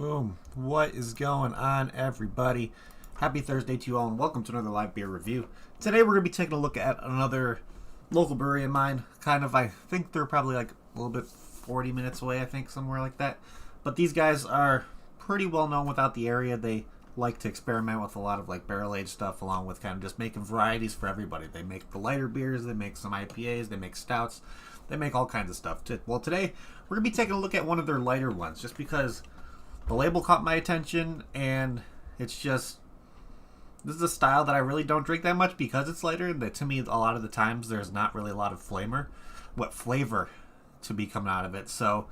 Boom. What is going on, everybody? Happy Thursday to you all, and welcome to another live beer review. Today we're going to be taking a look at another local brewery of mine. I think they're probably like a little bit 40 minutes away, I think, somewhere like that. But these guys are pretty well known without the area. They like to experiment with a lot of like barrel-aged stuff, along with kind of just making varieties for everybody. They make the lighter beers, they make some IPAs, they make stouts, they make all kinds of stuff. Well, today we're going to be taking a look at one of their lighter ones, just because the label caught my attention, and it's just, this is a style that I really don't drink that much because it's lighter. That to me, a lot of the times, there's not really a lot of flavor to be coming out of it. So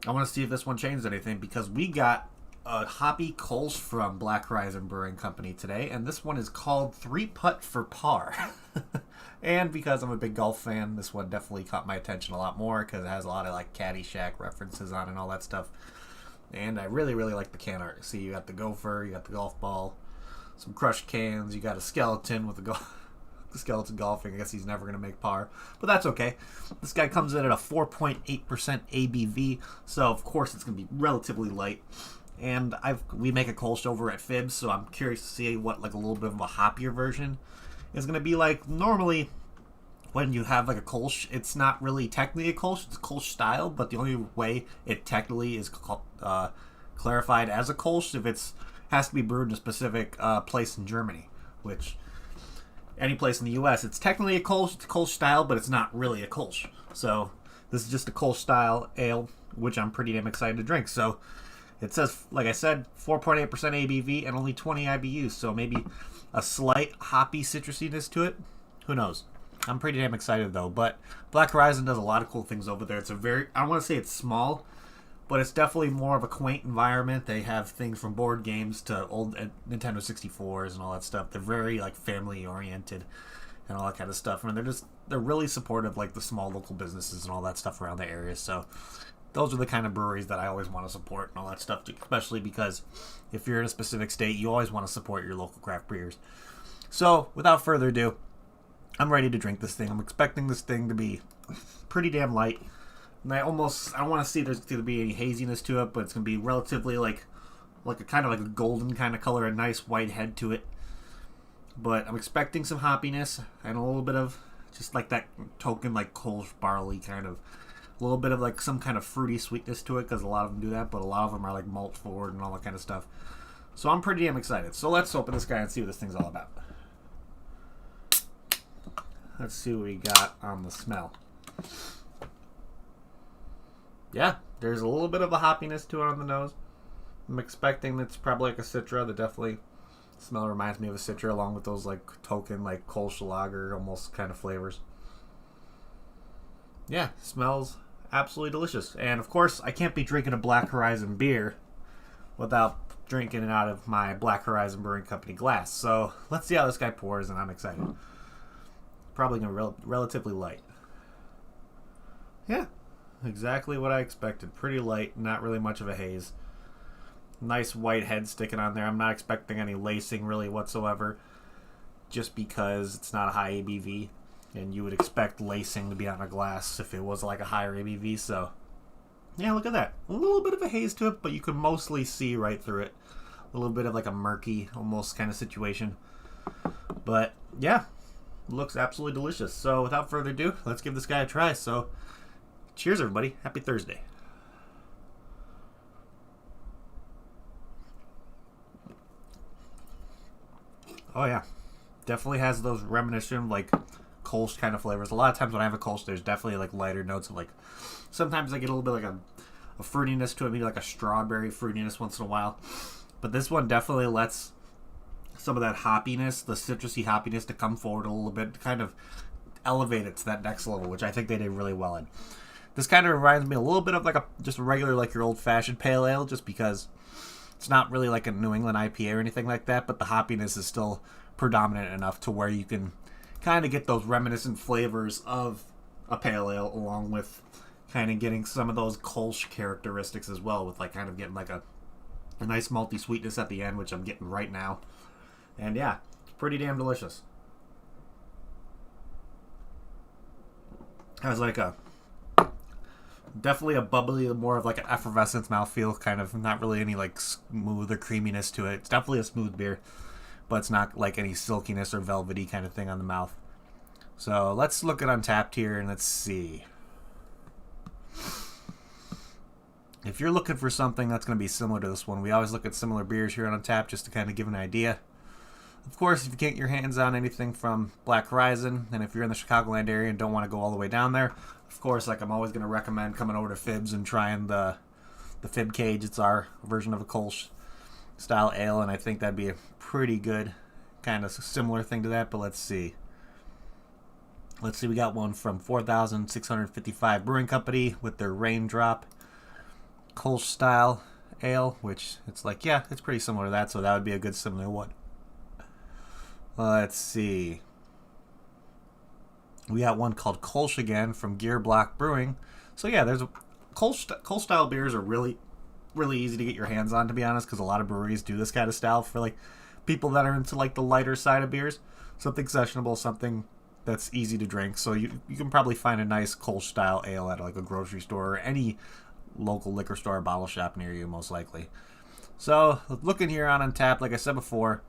I want to see if this one changed anything, because we got a Hoppy Kolsch from Black Horizon Brewing Company today, and this one is called 3 Putt for Par. And because I'm a big golf fan, this one definitely caught my attention a lot more, because it has a lot of like Caddyshack references on it and all that stuff. And I really, really like the can art. See, you got the gopher, you got the golf ball, some crushed cans, you got a skeleton with the skeleton golfing. I guess he's never going to make par, but that's okay. This guy comes in at a 4.8% ABV, so of course it's going to be relatively light. And we make a Kolsch over at Fibs, so I'm curious to see what like a little bit of a hoppier version is going to be like. Normally, when you have like a Kolsch, it's not really technically a Kolsch, it's a Kolsch style, but the only way it technically is clarified as a Kolsch if it has to be brewed in a specific place in Germany, which any place in the US, it's technically a Kolsch, it's a Kolsch style, but it's not really a Kolsch. So this is just a Kolsch style ale, which I'm pretty damn excited to drink. So it says, like I said, 4.8% ABV and only 20 IBUs, so maybe a slight hoppy citrusiness to it. Who knows? I'm pretty damn excited though. But Black Horizon does a lot of cool things over there. It's a very, I don't want to say it's small, but it's definitely more of a quaint environment. They have things from board games to old Nintendo 64s and all that stuff. They're very like family oriented and all that kind of stuff. And they're really supportive, like the small local businesses and all that stuff around the area. So those are the kind of breweries that I always want to support and all that stuff, especially because if you're in a specific state, you always want to support your local craft brewers. So without further ado, I'm ready to drink this thing. I'm expecting this thing to be pretty damn light. And I don't want to see there's going to be any haziness to it, but it's going to be relatively like a kind of like a golden kind of color, a nice white head to it. But I'm expecting some hoppiness and a little bit of just like that token like Kolsch barley kind of, a little bit of like some kind of fruity sweetness to it, because a lot of them do that, but a lot of them are like malt forward and all that kind of stuff. So I'm pretty damn excited. So let's open this guy and see what this thing's all about. Let's see what we got on the smell. Yeah, there's a little bit of a hoppiness to it on the nose. I'm expecting it's probably like a Citra. The definitely smell reminds me of a Citra, along with those like token like Kolsch lager almost kind of flavors. Yeah, smells absolutely delicious. And of course, I can't be drinking a Black Horizon beer without drinking it out of my Black Horizon Brewing Company glass. So let's see how this guy pours, and I'm excited. Probably going to be relatively light. Yeah, exactly what I expected. Pretty light, not really much of a haze. Nice white head sticking on there. I'm not expecting any lacing really whatsoever, just because it's not a high ABV, and you would expect lacing to be on a glass if it was like a higher ABV. So yeah, look at that. A little bit of a haze to it, but you can mostly see right through it. A little bit of like a murky almost kind of situation. But yeah, looks absolutely delicious. So without further ado, let's give this guy a try. So cheers, everybody. Happy Thursday. Oh yeah, definitely has those reminiscent like Kolsch kind of flavors. A lot of times when I have a Kolsch, there's definitely like lighter notes of like, sometimes I get a little bit like a fruitiness to it, maybe like a strawberry fruitiness once in a while. But this one definitely lets some of that hoppiness, the citrusy hoppiness, to come forward a little bit, to kind of elevate it to that next level, which I think they did really well in. This kind of reminds me a little bit of like just a regular like your old-fashioned pale ale, just because it's not really like a New England IPA or anything like that, but the hoppiness is still predominant enough to where you can kind of get those reminiscent flavors of a pale ale, along with kind of getting some of those Kolsch characteristics as well, with like kind of getting like a nice malty sweetness at the end, which I'm getting right now. And yeah, it's pretty damn delicious. Has like a Definitely a bubbly, more of like an effervescence mouthfeel, kind of not really any like smooth or creaminess to it. It's definitely a smooth beer, but it's not like any silkiness or velvety kind of thing on the mouth. So let's look at Untapped here and let's see. If you're looking for something that's going to be similar to this one, we always look at similar beers here on Untapped just to kind of give an idea. Of course, if you can't get your hands on anything from Black Horizon, and if you're in the Chicagoland area and don't want to go all the way down there, of course, like I'm always going to recommend coming over to Fibs and trying the Fib Cage. It's our version of a Kolsch style ale, and I think that'd be a pretty good kind of similar thing to that, but let's see. Let's see, we got one from 4,655 Brewing Company with their Raindrop Kolsch style ale, which it's like, yeah, it's pretty similar to that, so that would be a good similar one. Let's see. We got one called Kolsch again from Gear Block Brewing. So yeah, there's a Kolsch style beers are really easy to get your hands on, to be honest, because a lot of breweries do this kind of style for like people that are into like the lighter side of beers, something sessionable, something that's easy to drink. So you can probably find a nice Kolsch style ale at like a grocery store or any local liquor store or bottle shop near you, most likely. So looking here on Untapped, like I said before,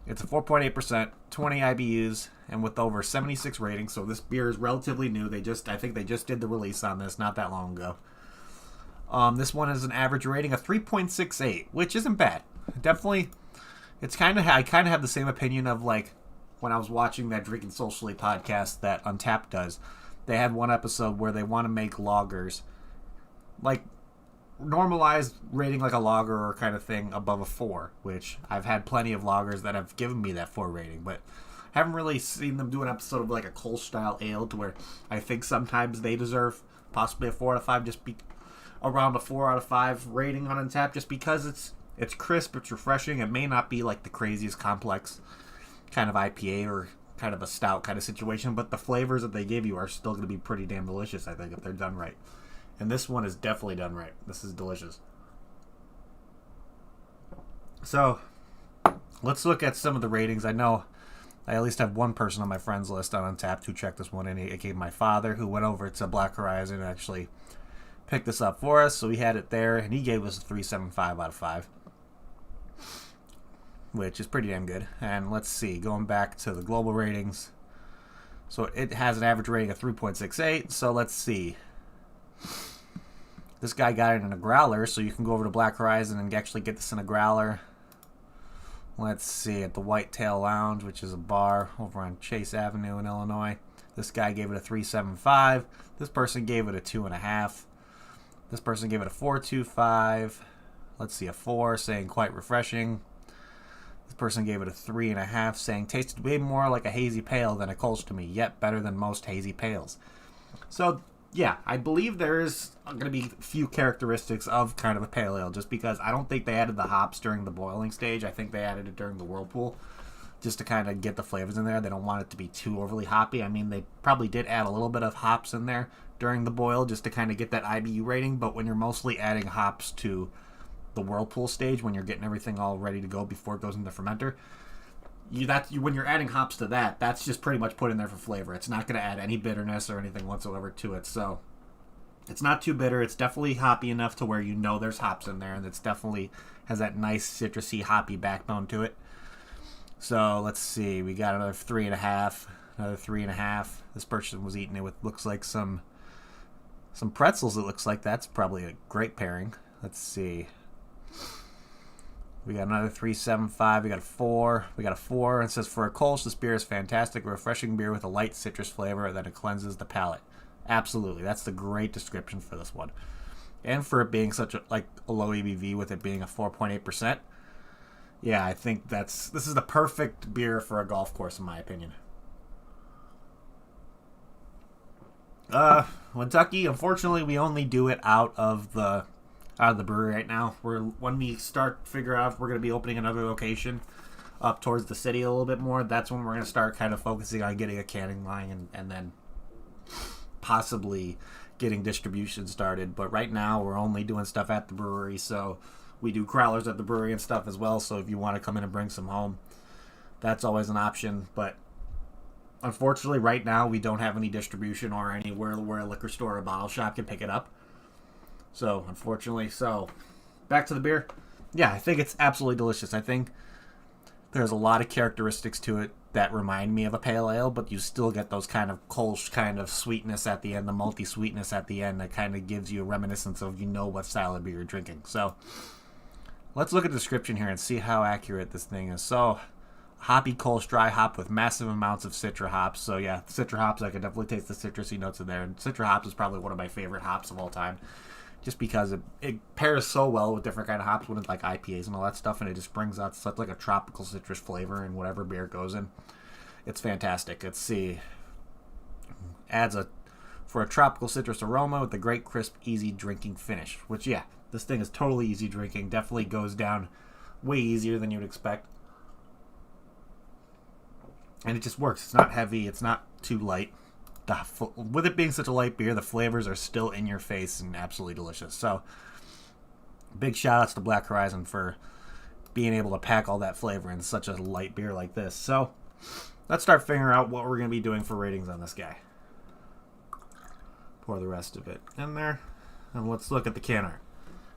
it's a 4.8%, 20 IBUs, and with over 76 ratings. So this beer is relatively new. I think they just did the release on this not that long ago. This one is an average rating of 3.68, which isn't bad. Definitely, I kind of have the same opinion of like when I was watching that Drinking Socially podcast that Untapped does. They had one episode where they want to make lagers like normalized rating like a lager or kind of thing above a 4, which I've had plenty of lagers that have given me that 4 rating, but haven't really seen them do an episode of like a Kolsch style ale to where I think sometimes they deserve possibly a 4 out of 5, just be around a 4 out of 5 rating on Untapped, just because it's crisp, it's refreshing. It may not be like the craziest complex kind of IPA or kind of a stout kind of situation, but the flavors that they give you are still going to be pretty damn delicious, I think, if they're done right. And this one is definitely done right. This is delicious. So, let's look at some of the ratings. I know I at least have one person on my friends list on Untapped who checked this one, and it gave my father, who went over to Black Horizon and actually picked this up for us. So he had it there, and he gave us a 3.75 out of 5. Which is pretty damn good. And let's see, going back to the global ratings. So it has an average rating of 3.68. So let's see. This guy got it in a growler, so you can go over to Black Horizon and actually get this in a growler. Let's see, at the Whitetail Lounge, which is a bar over on Chase Avenue in Illinois. This guy gave it a 3.75. This person gave it a 2.5. This person gave it a 4.25. Let's see, a 4, saying quite refreshing. This person gave it a 3.5, saying tasted way more like a hazy pale than a Kolsch to me, yet better than most hazy pales. So yeah, I believe there's going to be a few characteristics of kind of a pale ale, just because I don't think they added the hops during the boiling stage. I think they added it during the whirlpool just to kind of get the flavors in there. They don't want it to be too overly hoppy. I mean, they probably did add a little bit of hops in there during the boil just to kind of get that IBU rating, but when you're mostly adding hops to the whirlpool stage, when you're getting everything all ready to go before it goes in the fermenter, when you're adding hops to that, that's just pretty much put in there for flavor. It's not going to add any bitterness or anything whatsoever to it. So it's not too bitter. It's definitely hoppy enough to where you know there's hops in there, and it's definitely has that nice citrusy hoppy backbone to it. So let's see, we got another 3.5, another 3.5. This person was eating it with, looks like some pretzels. It looks like that's probably a great pairing. Let's see. We got another 3.75. We got a 4. We got a 4. It says, for a Kolsch, this beer is fantastic, a refreshing beer with a light citrus flavor that it cleanses the palate. Absolutely, that's the great description for this one. And for it being such a low ABV, with it being a 4.8%, yeah, I think this is the perfect beer for a golf course, in my opinion. Kentucky, unfortunately, we only do it out of the brewery right now. When we start figure out if we're going to be opening another location up towards the city a little bit more, that's when we're going to start kind of focusing on getting a canning line and then possibly getting distribution started. But right now we're only doing stuff at the brewery, so we do crowlers at the brewery and stuff as well. So if you want to come in and bring some home, that's always an option. But Unfortunately, right now we don't have any distribution or anywhere where a liquor store or bottle shop can pick it up. So, unfortunately, back to the beer. Yeah, I think it's absolutely delicious. I think there's a lot of characteristics to it that remind me of a pale ale, but you still get those kind of Kolsch kind of sweetness at the end, the malty sweetness at the end that kind of gives you a reminiscence of what style of beer you're drinking. So, let's look at the description here and see how accurate this thing is. So, hoppy Kolsch dry hop with massive amounts of citra hops. So yeah, citra hops, I can definitely taste the citrusy notes in there. And citra hops is probably one of my favorite hops of all time, just because it pairs so well with different kind of hops when it's like IPAs and all that stuff, and it just brings out such like a tropical citrus flavor in whatever beer it goes in. It's fantastic. Let's see, adds for a tropical citrus aroma with a great crisp, easy drinking finish. Which yeah, this thing is totally easy drinking. Definitely goes down way easier than you'd expect. And it just works. It's not heavy. It's not too light. With it being such a light beer, the flavors are still in your face and absolutely delicious. So, big shout outs to Black Horizon for being able to pack all that flavor in such a light beer like this. So, let's start figuring out what we're going to be doing for ratings on this guy. Pour the rest of it in there. And let's look at the can art.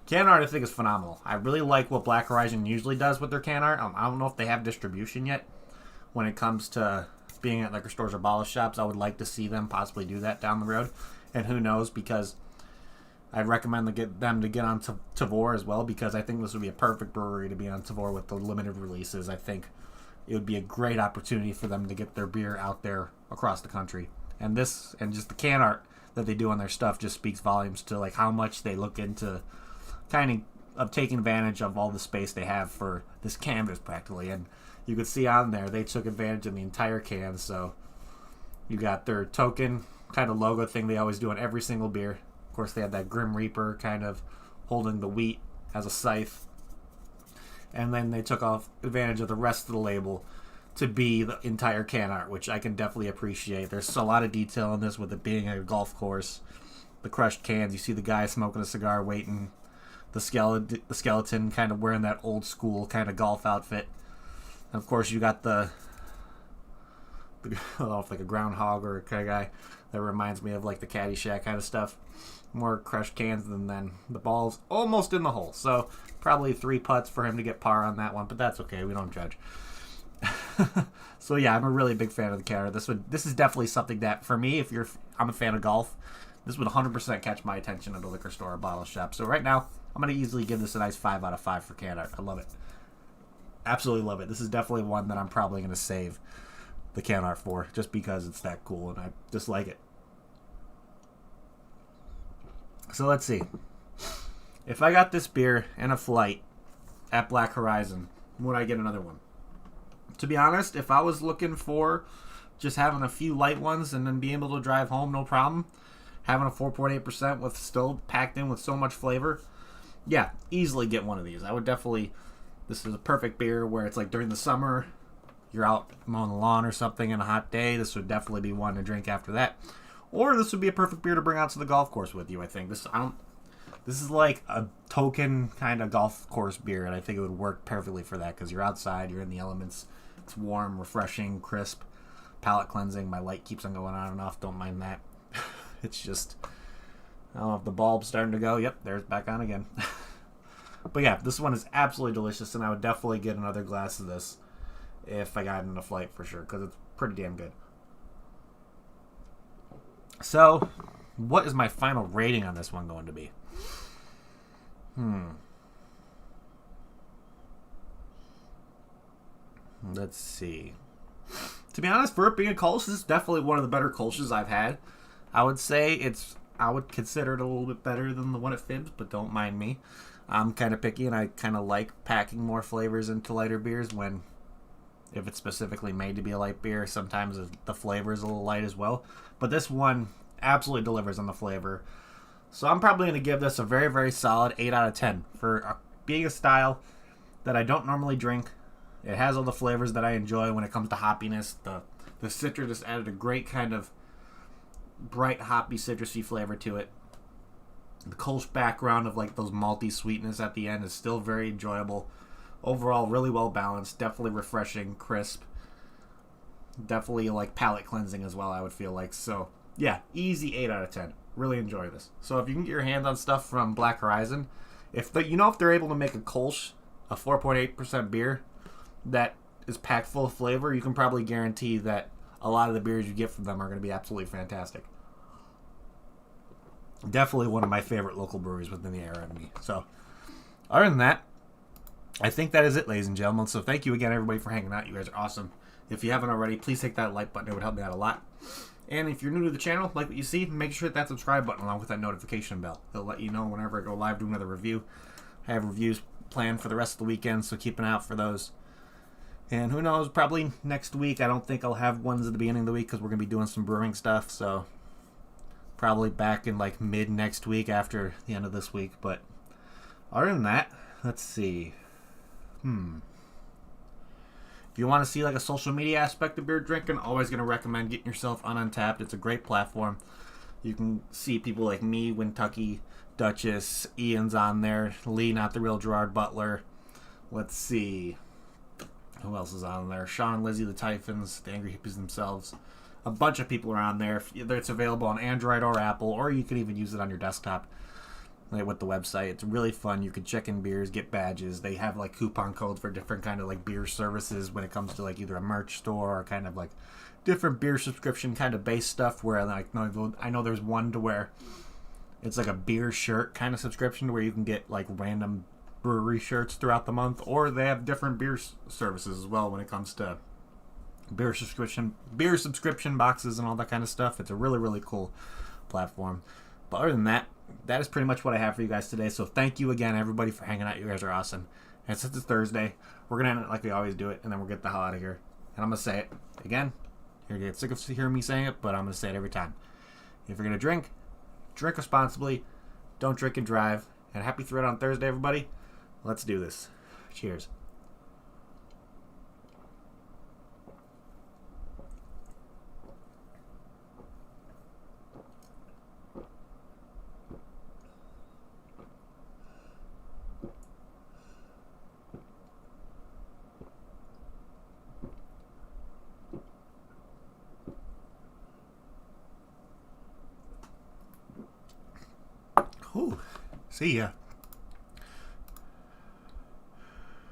Can art, I think, is phenomenal. I really like what Black Horizon usually does with their can art. I don't know if they have distribution yet. When it comes to being at liquor stores or bottle shops, I would like to see them possibly do that down the road. And who knows, because I'd recommend them to get on Tavour as well, because I think this would be a perfect brewery to be on Tavour with the limited releases. I think it would be a great opportunity for them to get their beer out there across the country. And just the can art that they do on their stuff just speaks volumes to like how much they look into kind of taking advantage of all the space they have for this canvas practically. And you could see on there they took advantage of the entire can. So you got their token kind of logo thing they always do on every single beer. Of course, they had that Grim Reaper kind of holding the wheat as a scythe. And then they took off advantage of the rest of the label to be the entire can art, which I can definitely appreciate. There's a lot of detail in this with it being a golf course. The crushed cans, you see the guy smoking a cigar waiting. The skeleton kind of wearing that old school kind of golf outfit. And of course, you got the like a groundhog or a kind of guy that reminds me of like the Caddyshack kind of stuff. More crushed cans than then the ball's almost in the hole. So probably 3 putts for him to get par on that one, but that's okay. We don't judge. So yeah, I'm a really big fan of the can art. This is definitely something that for me, I'm a fan of golf, this would 100% catch my attention at a liquor store or bottle shop. So right now, I'm going to easily give this a nice 5 out of 5 for can art. I love it. Absolutely love it. This is definitely one that I'm probably going to save the can art for, just because it's that cool and I just like it. So let's see. If I got this beer in a flight at Black Horizon, would I get another one? To be honest, if I was looking for just having a few light ones and then being able to drive home no problem, having a 4.8% with still packed in with so much flavor, yeah, easily get one of these. I would definitely. This is a perfect beer where it's like during the summer, you're out mowing the lawn or something in a hot day. This would definitely be one to drink after that. Or this would be a perfect beer to bring out to the golf course with you, I think. This is like a token kind of golf course beer, and I think it would work perfectly for that because you're outside, you're in the elements. It's warm, refreshing, crisp, palate cleansing. My light keeps on going on and off. Don't mind that. It's just, I don't know if the bulb's starting to go. Yep, there's back on again. But yeah, this one is absolutely delicious, and I would definitely get another glass of this if I got in a flight for sure, because it's pretty damn good. So, what is my final rating on this one going to be? Let's see. To be honest, for it being a Kolsch, this is definitely one of the better Kolsches I've had. I would say I would consider it a little bit better than the one at Fibs, but don't mind me. I'm kind of picky, and I kind of like packing more flavors into lighter beers if it's specifically made to be a light beer. Sometimes the flavor is a little light as well. But this one absolutely delivers on the flavor. So I'm probably going to give this a very, very solid 8 out of 10. For being a style that I don't normally drink, it has all the flavors that I enjoy when it comes to hoppiness. The citrus just added a great kind of bright, hoppy, citrusy flavor to it. The Kolsch background of like those malty sweetness at the end is still very enjoyable. Overall, really well balanced, definitely refreshing, crisp. Definitely like palate cleansing as well, I would feel like. So yeah, easy 8 out of 10. Really enjoy this. So if you can get your hands on stuff from Black Horizon, if they're able to make a Kolsch, a 4.8% beer that is packed full of flavor, you can probably guarantee that a lot of the beers you get from them are going to be absolutely fantastic. Definitely one of my favorite local breweries within the area of me. So other than that, I think that is it, ladies and gentlemen. So thank you again, everybody, for hanging out. You guys are awesome. If you haven't already, please hit that like button. It would help me out a lot. And if you're new to the channel, like what you see, make sure to hit that subscribe button along with that notification bell. It'll let you know whenever I go live, do another review. I have reviews planned for the rest of the weekend, so keep an eye out for those. And who knows, probably next week. I don't think I'll have ones at the beginning of the week because we're going to be doing some brewing stuff. So probably back in like mid next week after the end of this week. But other than that, let's see. If you want to see like a social media aspect of beer drinking, always going to recommend getting yourself on Untappd. It's a great platform. You can see people like me, Wintucky, Duchess, Ian's on there, Lee, not the real Gerard Butler. Let's see. Who else is on there? Sean and Lizzie, the Typhons, the Angry Hippies themselves. A bunch of people are on there. It's available on Android or Apple, or you can even use it on your desktop with the website. It's really fun. You can check in beers, get badges. They have like coupon codes for different kind of like beer services when it comes to like either a merch store or kind of like different beer subscription kind of base stuff. Where like I know there's one to where it's like a beer shirt kind of subscription where you can get like random brewery shirts throughout the month, or they have different beer services as well when it comes to beer subscription boxes and all that kind of stuff. It's a really, really cool platform. But other than that, that is pretty much what I have for you guys today. So thank you again, everybody, for hanging out. You guys are awesome. And since it's Thursday, we're going to end it like we always do it, and then we'll get the hell out of here. And I'm going to say it again. You're going to get sick of hearing me saying it, but I'm going to say it every time. If you're going to drink responsibly. Don't drink and drive. And happy Thread on Thursday, everybody. Let's do this. Cheers. Ooh, see ya.